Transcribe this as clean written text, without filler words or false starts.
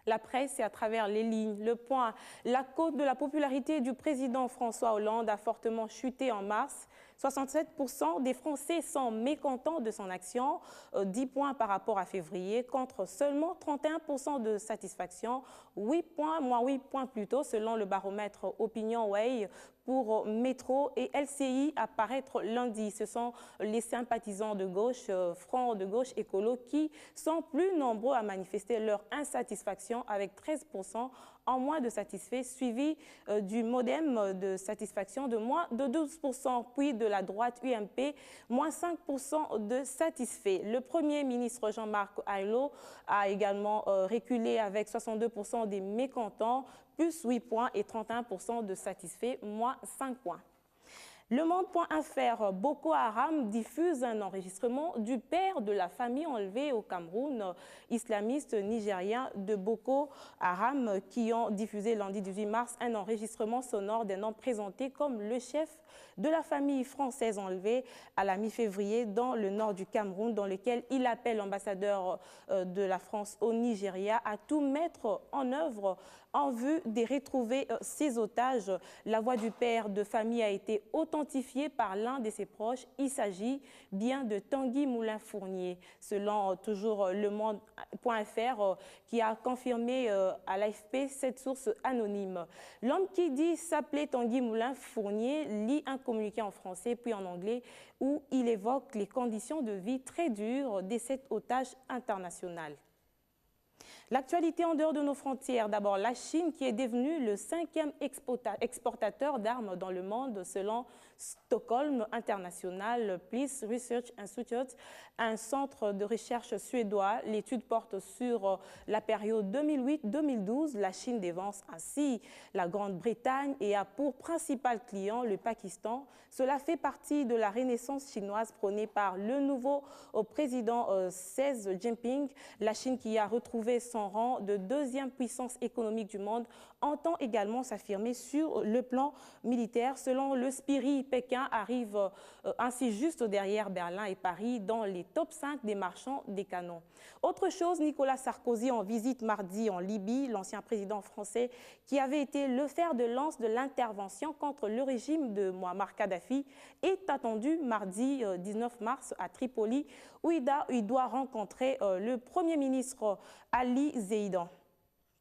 La presse et à travers les lignes. Le point, la cote de la popularité du président François Hollande a fortement chuté en mars. 67% des Français sont mécontents de son action, 10 points par rapport à février, contre seulement 31% de satisfaction, 8 points, moins 8 points plus tôt, selon le baromètre OpinionWay pour Métro et LCI à paraître lundi. Ce sont les sympathisants de gauche, Front de gauche écolo, qui sont plus nombreux à manifester leur insatisfaction avec 13% en moins de satisfaits, suivi du Modem de satisfaction de moins de 12%, puis de la droite UMP, moins 5% de satisfaits. Le Premier ministre Jean-Marc Ayrault a également reculé avec 62% des mécontents, plus 8 points et 31% de satisfaits, moins 5 points. Le Monde.fr, Boko Haram diffuse un enregistrement du père de la famille enlevée au Cameroun, islamistes nigériens de Boko Haram qui ont diffusé lundi 18 mars un enregistrement sonore d'un homme présenté comme le chef de la famille française enlevée à la mi-février dans le nord du Cameroun, dans lequel il appelle l'ambassadeur de la France au Nigeria à tout mettre en œuvre en vue de retrouver ses otages. La voix du père de famille a été authentifié par l'un de ses proches. Il s'agit bien de Tanguy Moulin-Fournier, selon toujours le Monde.fr qui a confirmé à l'AFP cette source anonyme. L'homme qui dit s'appeler Tanguy Moulin-Fournier lit un communiqué en français puis en anglais où il évoque les conditions de vie très dures de cet otage international. L'actualité en dehors de nos frontières. D'abord, la Chine qui est devenue le 5e exportateur d'armes dans le monde selon Stockholm International Peace Research Institute, un centre de recherche suédois. L'étude porte sur la période 2008-2012. La Chine dévance ainsi la Grande-Bretagne et a pour principal client le Pakistan. Cela fait partie de la renaissance chinoise prônée par le nouveau président Xi Jinping. La Chine qui a retrouvé son rang de 2e puissance économique du monde entend également s'affirmer sur le plan militaire. Selon le Spiri, Pékin arrive ainsi juste derrière Berlin et Paris dans les top 5 des marchands des canons. Autre chose, Nicolas Sarkozy en visite mardi en Libye, l'ancien président français qui avait été le fer de lance de l'intervention contre le régime de Mouammar Kadhafi est attendu mardi 19 mars à Tripoli où il doit rencontrer le Premier ministre Ali Zeidan.